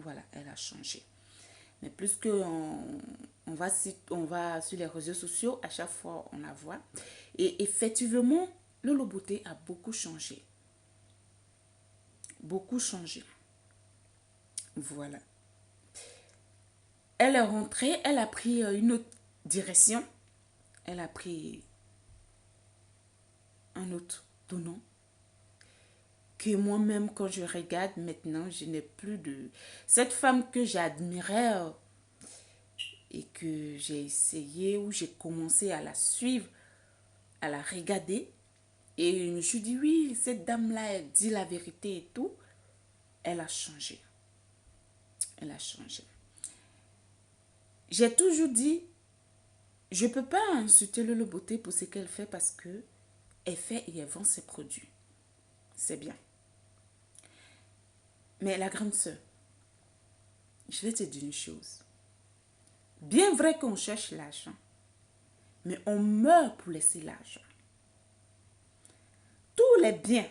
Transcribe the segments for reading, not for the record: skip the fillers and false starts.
Voilà, elle a changé. Mais plus que on va sur les réseaux sociaux, à chaque fois on la voit. Et effectivement, Lolo Beauté a beaucoup changé. Beaucoup changé. Voilà. Elle est rentrée, elle a pris une autre direction. Elle a pris un autre tournant. Que moi-même, quand je regarde maintenant, je n'ai plus de... Cette femme que j'admirais et que j'ai essayé ou j'ai commencé à la suivre, à la regarder. Et je me suis dit, oui, cette dame-là, elle dit la vérité et tout. Elle a changé. Elle a changé. J'ai toujours dit, je ne peux pas insulter Lolo Beauté pour ce qu'elle fait parce que elle fait et elle vend ses produits. C'est bien. Mais la grande sœur, je vais te dire une chose. Bien vrai qu'on cherche l'argent, mais on meurt pour laisser l'argent. Tous les biens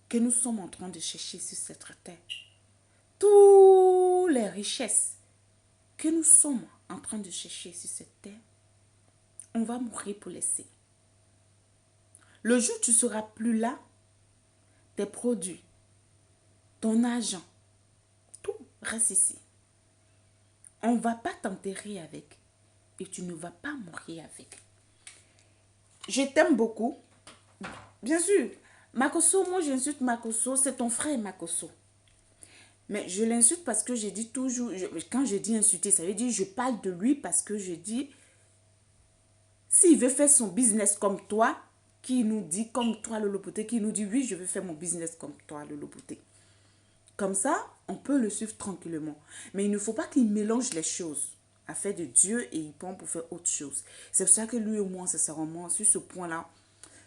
que nous sommes en train de chercher sur cette terre, toutes les richesses que nous sommes en train de chercher sur cette terre, on va mourir pour laisser. Le jour où tu ne seras plus là, tes produits, ton argent, tout reste ici. On ne va pas t'enterrer avec et tu ne vas pas mourir avec. Je t'aime beaucoup. Bien sûr, Makoso, moi j'insulte Makoso, c'est ton frère Makoso. Mais je l'insulte parce que j'ai dit toujours, quand je dis insulter, ça veut dire je parle de lui parce que je dis, s'il veut faire son business comme toi, qui nous dit comme toi Lolo Beauté, qui nous dit oui, je veux faire mon business comme toi Lolo Beauté. Comme ça, on peut le suivre tranquillement. Mais il ne faut pas qu'il mélange les choses. Affaire de Dieu et il prend pour faire autre chose. C'est pour ça que lui et moi, sincèrement, sur ce point-là,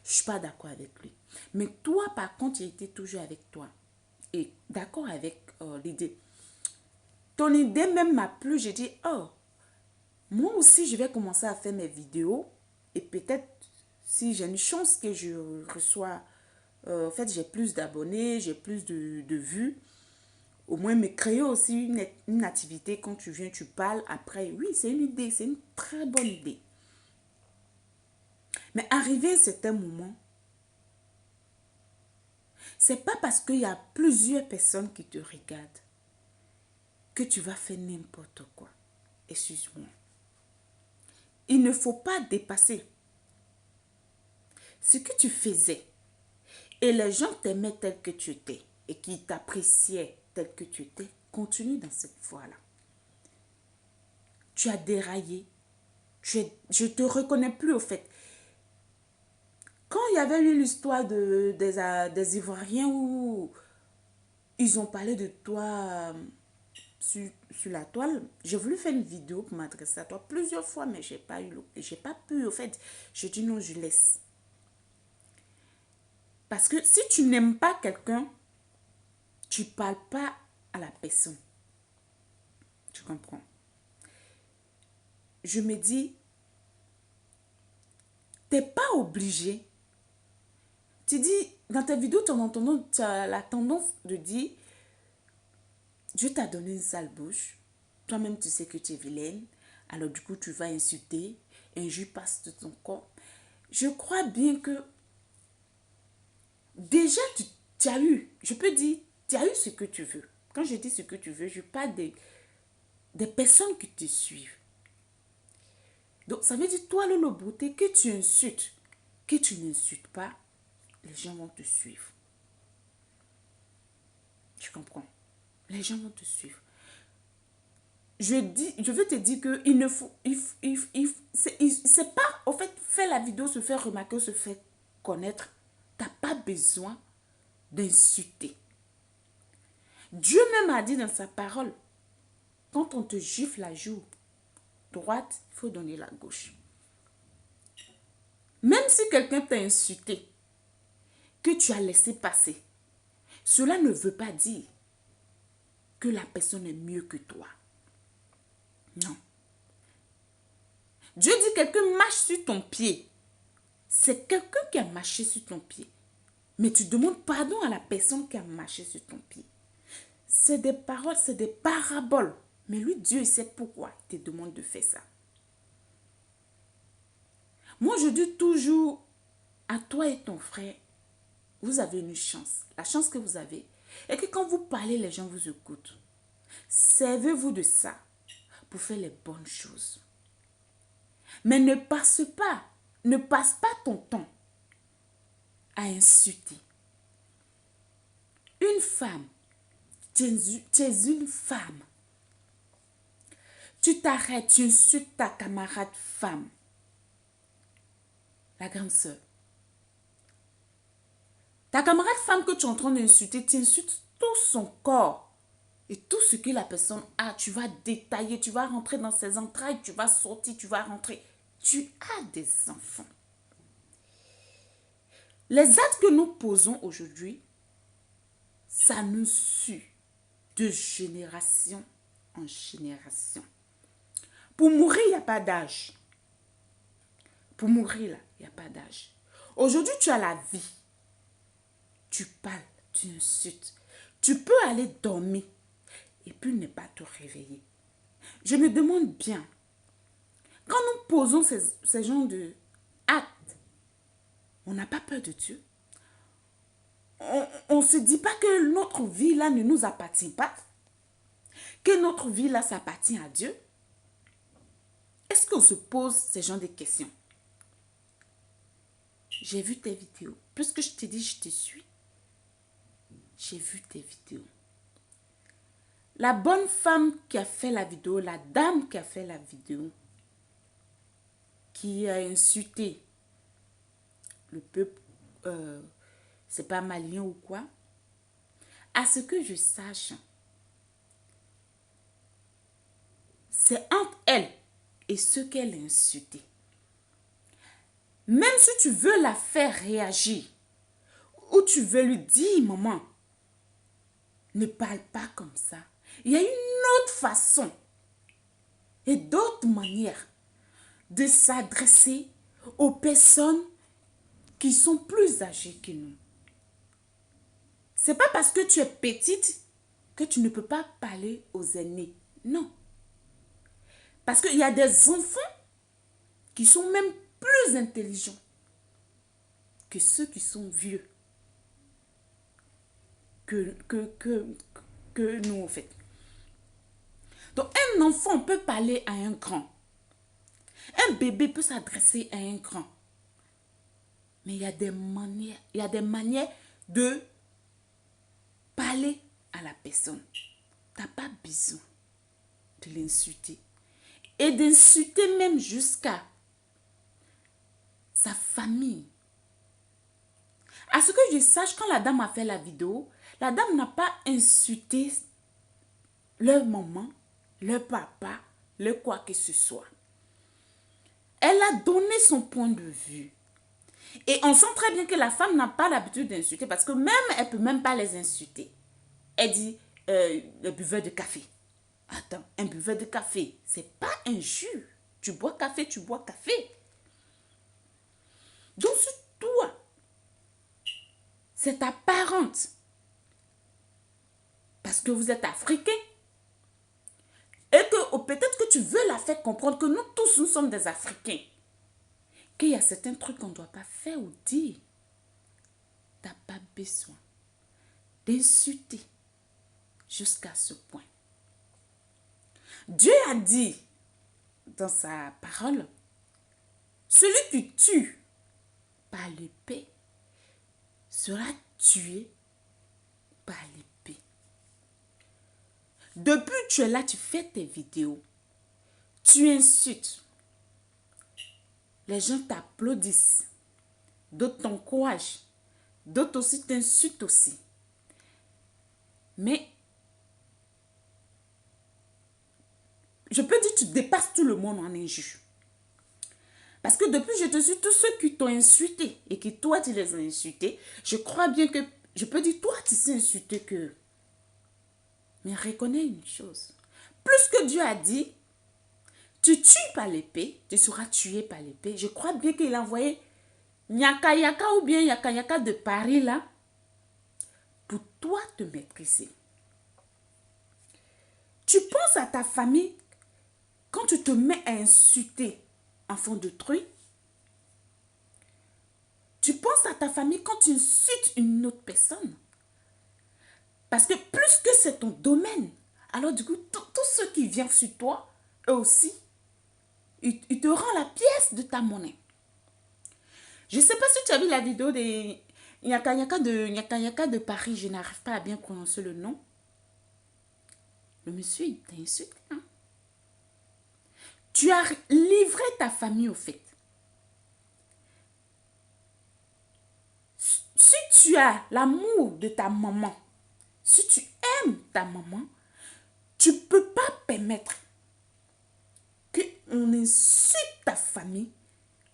je ne suis pas d'accord avec lui. Mais toi, par contre, j'ai été toujours avec toi. Et d'accord avec l'idée. Ton idée même m'a plu. J'ai dit, oh, moi aussi, je vais commencer à faire mes vidéos. Et peut-être, si j'ai une chance que je reçois, en fait, j'ai plus d'abonnés, j'ai plus de vues. Au moins, me créer aussi une activité. Quand tu viens, tu parles. Après, oui, c'est une idée. C'est une très bonne idée. Mais arrivé à un certain moment, c'est pas parce qu'il y a plusieurs personnes qui te regardent que tu vas faire n'importe quoi. Excuse-moi. Il ne faut pas dépasser ce que tu faisais. Et les gens t'aimaient tel que tu étais et qui t'appréciaient tel que tu étais. Continue dans cette voie-là. Tu as déraillé. Je ne te reconnais plus au fait. Quand il y avait eu l'histoire des Ivoiriens où ils ont parlé de toi sur la toile, j'ai voulu faire une vidéo pour m'adresser à toi plusieurs fois, mais j'ai pas pu. Au fait, je dis non, je laisse. Parce que si tu n'aimes pas quelqu'un, tu ne parles pas à la personne. Tu comprends? Je me dis, tu n'es pas obligé. Tu dis, dans ta vidéo, tu as la tendance de dire, Dieu t'a donné une sale bouche. Toi-même, tu sais que tu es vilaine. Alors, du coup, tu vas insulter. Un jus passe de ton corps. Je crois bien que déjà, tu as eu, je peux dire, tu as eu ce que tu veux. Quand je dis ce que tu veux, je parle des personnes qui te suivent. Donc, ça veut dire, toi, Lolo Beauté, que tu insultes, que tu n'insultes pas, les gens vont te suivre. Tu comprends? Les gens vont te suivre. Je veux te dire que il ne faut, c'est pas, au fait, faire la vidéo, se faire remarquer, se faire connaître. Tu n'as pas besoin d'insulter. Dieu même a dit dans sa parole, quand on te gifle la joue droite, il faut donner la gauche. Même si quelqu'un t'a insulté, que tu as laissé passer, cela ne veut pas dire que la personne est mieux que toi. Non. Dieu dit quelqu'un marche sur ton pied. C'est quelqu'un qui a marché sur ton pied. Mais tu demandes pardon à la personne qui a marché sur ton pied. C'est des paroles, c'est des paraboles. Mais lui, Dieu, il sait pourquoi il te demande de faire ça. Moi, je dis toujours à toi et ton frère, vous avez une chance. La chance que vous avez est que quand vous parlez, les gens vous écoutent. Servez-vous de ça pour faire les bonnes choses. Mais ne passe pas ton temps à insulter. Une femme, tu es une femme. Tu t'arrêtes, tu insultes ta camarade femme, la grande sœur. Ta camarade femme que tu es en train d'insulter, tu insultes tout son corps. Et tout ce que la personne a, tu vas détailler, tu vas rentrer dans ses entrailles, tu vas sortir, tu vas rentrer. Tu as des enfants. Les actes que nous posons aujourd'hui, ça nous suit de génération en génération. Pour mourir, il n'y a pas d'âge. Pour mourir, là, il n'y a pas d'âge. Aujourd'hui, tu as la vie. Tu parles, tu insultes. Tu peux aller dormir et puis ne pas te réveiller. Je me demande bien, quand nous posons ces genres d'actes, on n'a pas peur de Dieu. On ne se dit pas que notre vie là ne nous appartient pas. Que notre vie là s'appartient à Dieu. Est-ce qu'on se pose ces genres de questions? J'ai vu tes vidéos. Puisque je t'ai dit, je te suis. J'ai vu tes vidéos. La bonne femme qui a fait la vidéo, la dame qui a fait la vidéo, qui a insulté le peuple, c'est pas malien ou quoi, à ce que je sache, c'est entre elle et ceux qu'elle a insultés. Même si tu veux la faire réagir, ou tu veux lui dire, maman, ne parle pas comme ça. Il y a une autre façon et d'autres manières de s'adresser aux personnes qui sont plus âgées que nous. C'est pas parce que tu es petite que tu ne peux pas parler aux aînés. Non. Parce qu'il y a des enfants qui sont même plus intelligents que ceux qui sont vieux. Que nous, en fait. Donc, un enfant peut parler à un grand. Un bébé peut s'adresser à un grand. Mais il y a des manières de parler à la personne. Tu n'as pas besoin de l'insulter. Et d'insulter même jusqu'à sa famille. À ce que je sache, quand la dame a fait la vidéo, la dame n'a pas insulté leur maman, leur papa, leur quoi que ce soit. Elle a donné son point de vue. Et on sent très bien que la femme n'a pas l'habitude d'insulter parce que même, elle ne peut même pas les insulter. Elle dit, le buveur de café. Attends, un buveur de café, c'est pas un jus. Tu bois café, tu bois café. Donc, c'est toi. C'est ta parente. Parce que vous êtes africain. Et que peut-être que tu veux la faire comprendre que nous tous, nous sommes des Africains. Qu'il y a certains trucs qu'on ne doit pas faire ou dire. Tu n'as pas besoin d'insulter jusqu'à ce point. Dieu a dit dans sa parole, celui qui tue par l'épée sera tué par l'épée. Depuis que tu es là, tu fais tes vidéos, tu insultes. Les gens t'applaudissent, d'autres t'encouragent, d'autres aussi t'insultent aussi. Mais je peux dire que tu dépasses tout le monde en injure. Parce que depuis je te suis, tous ceux qui t'ont insulté et qui toi tu les as insultés, je crois bien que, je peux dire, toi tu sais insulter que. Mais reconnais une chose. Plus que Dieu a dit, tu tues par l'épée, tu seras tué par l'épée. Je crois bien qu'il a envoyé Nyaka Yaka ou bien Yaka Yaka de Paris là, pour toi te maîtriser. Tu penses à ta famille quand tu te mets à insulter enfant d'autrui. Tu penses à ta famille quand tu insultes une autre personne. Parce que plus que c'est ton domaine, alors du coup, tous ceux qui viennent sur toi, eux aussi, ils te rendent la pièce de ta monnaie. Je ne sais pas si tu as vu la vidéo des Nyaka Nyaka de Paris, je n'arrive pas à bien prononcer le nom. Le monsieur, il t'a insulté. Hein? Tu as livré ta famille au fait. Si tu as l'amour de ta maman, si tu aimes ta maman, tu ne peux pas permettre qu'on insulte ta famille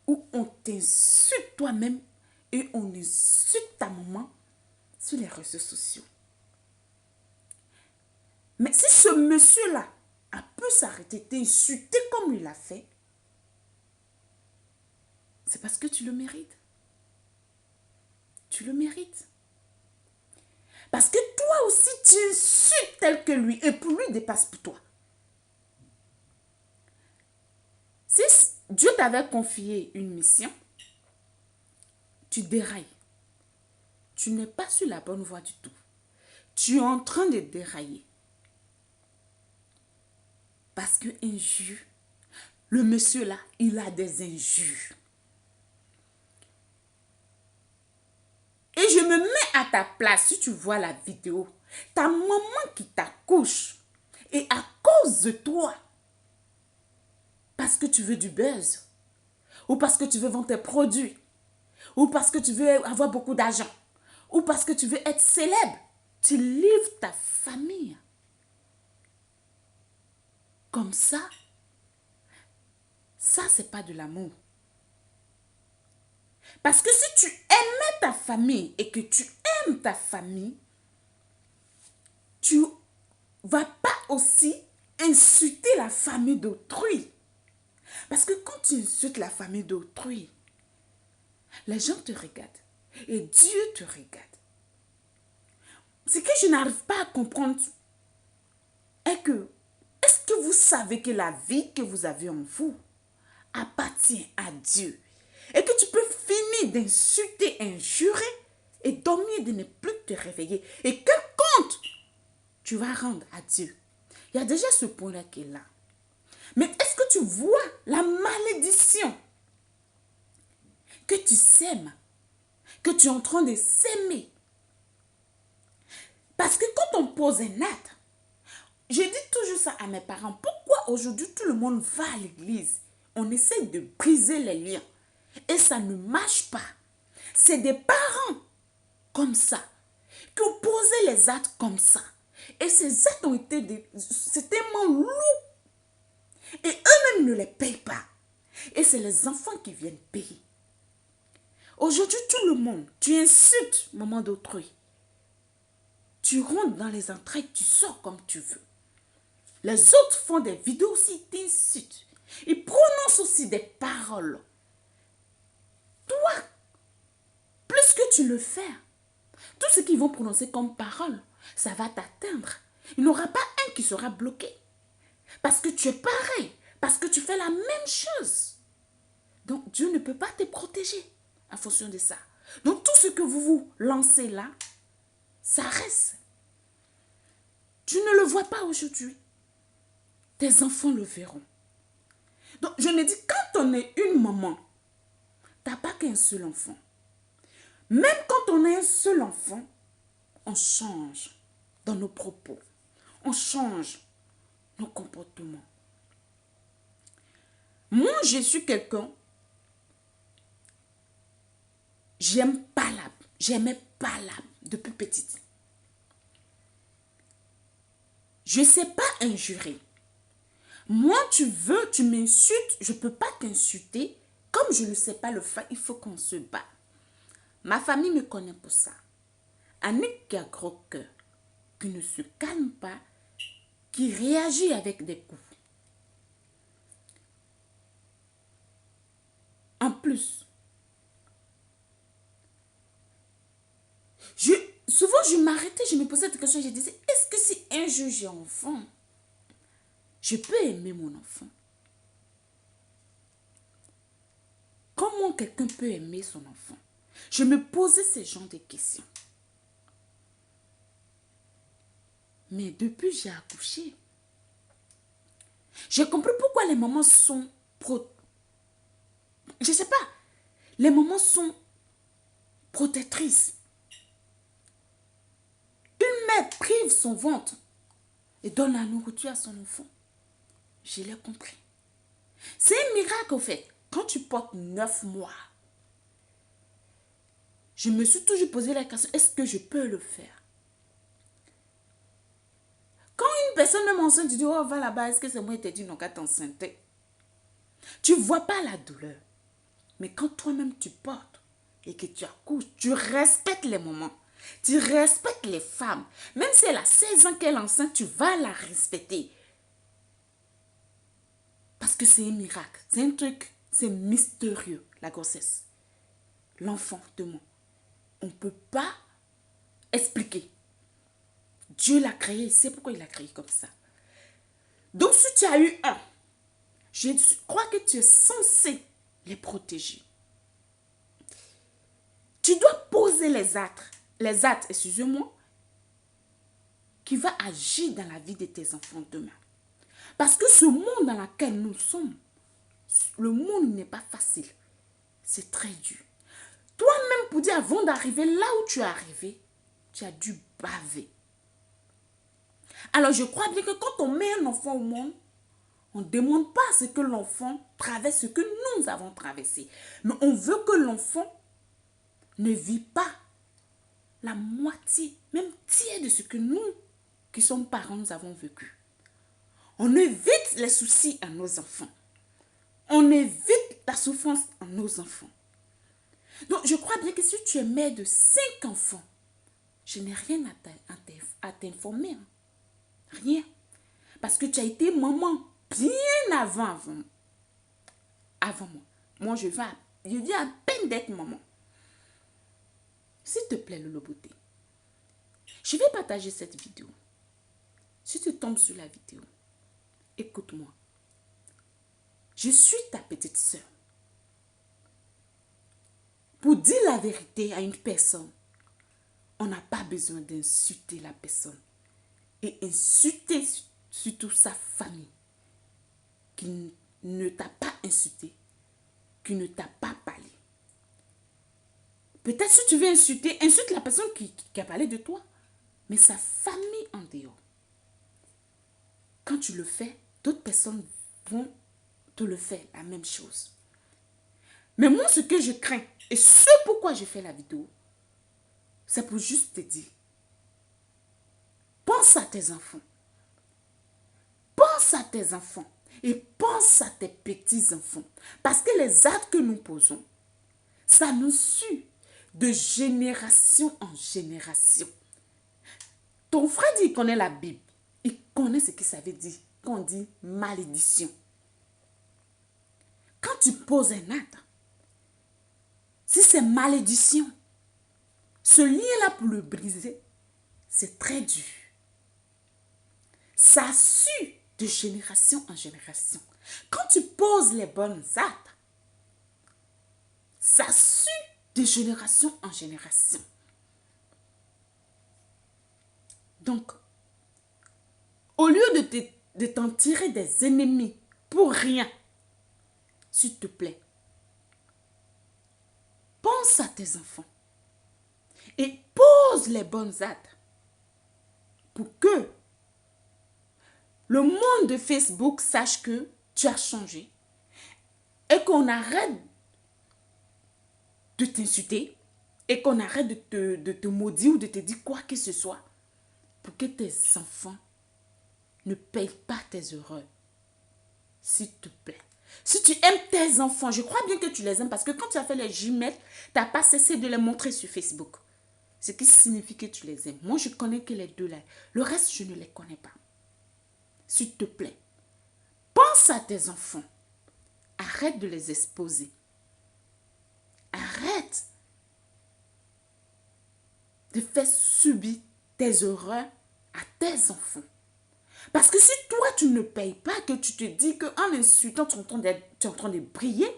ou on t'insulte toi-même et on insulte ta maman sur les réseaux sociaux. Mais si ce monsieur-là a pu s'arrêter d'insulter comme il l'a fait, c'est parce que tu le mérites. Tu le mérites. Parce que toi aussi, tu insultes tel que lui et pour lui dépasse pour toi. Si Dieu t'avait confié une mission, tu dérailles. Tu n'es pas sur la bonne voie du tout. Tu es en train de dérailler. Parce que injure, le monsieur là, il a des injures. Et je me mets à ta place, si tu vois la vidéo, ta maman qui t'accouche, et à cause de toi, parce que tu veux du buzz, ou parce que tu veux vendre tes produits, ou parce que tu veux avoir beaucoup d'argent, ou parce que tu veux être célèbre, tu livres ta famille. Comme ça, c'est pas de l'amour. Parce que si tu aimais ta famille et que tu aimes ta famille, tu vas pas aussi insulter la famille d'autrui. Parce que quand tu insultes la famille d'autrui, les gens te regardent et Dieu te regarde. Ce que je n'arrive pas à comprendre est que, est-ce que vous savez que la vie que vous avez en vous appartient à Dieu et que tu peux finir d'insulter, injurer et dormir de ne plus te réveiller. Et quel compte tu vas rendre à Dieu? Il y a déjà ce point-là qui est là. Mais est-ce que tu vois la malédiction que tu sèmes, que tu es en train de s'aimer? Parce que quand on pose un acte, je dis toujours ça à mes parents. Pourquoi aujourd'hui tout le monde va à l'église? On essaie de briser les liens. Et ça ne marche pas. C'est des parents comme ça qui ont posé les actes comme ça. Et ces actes ont été c'est tellement lourd. Et eux-mêmes ne les payent pas. Et c'est les enfants qui viennent payer. Aujourd'hui, tout le monde, tu insultes maman d'autrui. Tu rentres dans les entrailles, tu sors comme tu veux. Les autres font des vidéos aussi, ils t'insultent. Ils prononcent aussi des paroles. Toi, plus que tu le fais, tout ce qu'ils vont prononcer comme parole, ça va t'atteindre. Il n'y aura pas un qui sera bloqué. Parce que tu es pareil. Parce que tu fais la même chose. Donc Dieu ne peut pas te protéger en fonction de ça. Donc tout ce que vous vous lancez là, ça reste. Tu ne le vois pas aujourd'hui. Tes enfants le verront. Donc je me dis, quand on est une maman, tu n'as pas qu'un seul enfant. Même quand on a un seul enfant, on change dans nos propos. On change nos comportements. Moi, je suis quelqu'un, j'aimais pas l'âme depuis petite. Je ne sais pas injurer. Moi, tu m'insultes, je ne peux pas t'insulter. Comme je ne sais pas le faire, il faut qu'on se bat. Ma famille me connaît pour ça. Annick qui a gros cœur, qui ne se calme pas, qui réagit avec des coups. En plus, souvent je m'arrêtais, je me posais des questions, je disais, est-ce que si un jour j'ai enfant, je peux aimer mon enfant? Comment quelqu'un peut aimer son enfant? Je me posais ce genre de questions. Mais depuis j'ai accouché, j'ai compris pourquoi les mamans sont je sais pas, les mamans sont protectrices. Une mère prive son ventre et donne la nourriture à son enfant. Je l'ai compris. C'est un miracle au fait. Quand tu portes 9 mois, je me suis toujours posé la question, est-ce que je peux le faire? Quand une personne même enceinte, tu dis, oh, va là-bas, est-ce que c'est moi qui t'ai dit non qu'à t'enceinte? Tu ne vois pas la douleur. Mais quand toi-même tu portes et que tu accouches, tu respectes les moments. Tu respectes les femmes. Même si elle a 16 ans qu'elle est enceinte, tu vas la respecter. Parce que c'est un miracle. C'est un truc, c'est mystérieux, la grossesse. L'enfant de moi. On ne peut pas expliquer. Dieu l'a créé, c'est pourquoi il l'a créé comme ça. Donc si tu as eu un, je crois que tu es censé les protéger. Tu dois poser les actes, excusez-moi, qui va agir dans la vie de tes enfants demain. Parce que ce monde dans lequel nous sommes, le monde n'est pas facile. C'est très dur. Toi-même, pour dire, avant d'arriver là où tu es arrivé, tu as dû baver. Alors, je crois bien que quand on met un enfant au monde, on ne demande pas ce que l'enfant traverse, ce que nous avons traversé. Mais on veut que l'enfant ne vit pas la moitié, même tiers de ce que nous, qui sommes parents, nous avons vécu. On évite les soucis à nos enfants. On évite la souffrance à nos enfants. Donc, je crois bien que si tu es mère de 5 enfants, je n'ai rien à t'informer. Rien. Parce que tu as été maman bien avant moi. Moi, je viens à peine d'être maman. S'il te plaît, Lolo Beauté, je vais partager cette vidéo. Si tu tombes sur la vidéo, écoute-moi. Je suis ta petite sœur. Pour dire la vérité à une personne, on n'a pas besoin d'insulter la personne. Et insulter surtout sa famille qui ne t'a pas insulté, qui ne t'a pas parlé. Peut-être si tu veux insulter, insulte la personne qui a parlé de toi, mais sa famille en dehors. Quand tu le fais, d'autres personnes vont te le faire, la même chose. Mais moi, ce que je crains, et ce pourquoi je fais la vidéo, c'est pour juste te dire, pense à tes enfants. Pense à tes enfants et pense à tes petits-enfants. Parce que les actes que nous posons, ça nous suit de génération en génération. Ton frère dit qu'il connaît la Bible. Il connaît ce que ça veut dire quand on dit malédiction. Quand tu poses un acte, si c'est malédiction, ce lien-là pour le briser, c'est très dur. Ça suit de génération en génération. Quand tu poses les bonnes actes, ça suit de génération en génération. Donc, au lieu de t'en tirer des ennemis pour rien, s'il te plaît, pense à tes enfants et pose les bonnes actes pour que le monde de Facebook sache que tu as changé et qu'on arrête de t'insulter et qu'on arrête de te maudire ou de te dire quoi que ce soit pour que tes enfants ne payent pas tes erreurs. S'il te plaît. Si tu aimes tes enfants, je crois bien que tu les aimes parce que quand tu as fait les jumelles, tu n'as pas cessé de les montrer sur Facebook. Ce qui signifie que tu les aimes. Moi, je connais que les deux là. Le reste, je ne les connais pas. S'il te plaît, pense à tes enfants. Arrête de les exposer. Arrête de faire subir tes erreurs à tes enfants. Parce que si toi, tu ne payes pas, que tu te dis qu'en insultant, tu es en train de briller,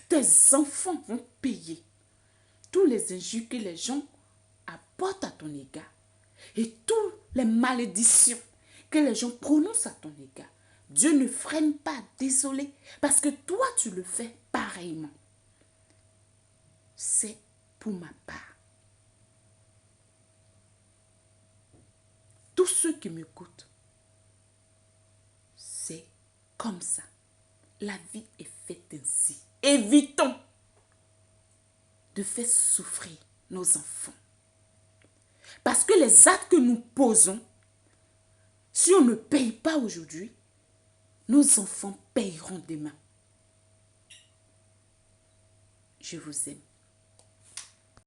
tes enfants vont payer tous les injures que les gens apportent à ton égard et toutes les malédictions que les gens prononcent à ton égard. Dieu ne freine pas, désolé, parce que toi, tu le fais pareillement. C'est pour ma part. Tous ceux qui m'écoutent, c'est comme ça. La vie est faite ainsi. Évitons de faire souffrir nos enfants. Parce que les actes que nous posons, si on ne paye pas aujourd'hui, nos enfants payeront demain. Je vous aime.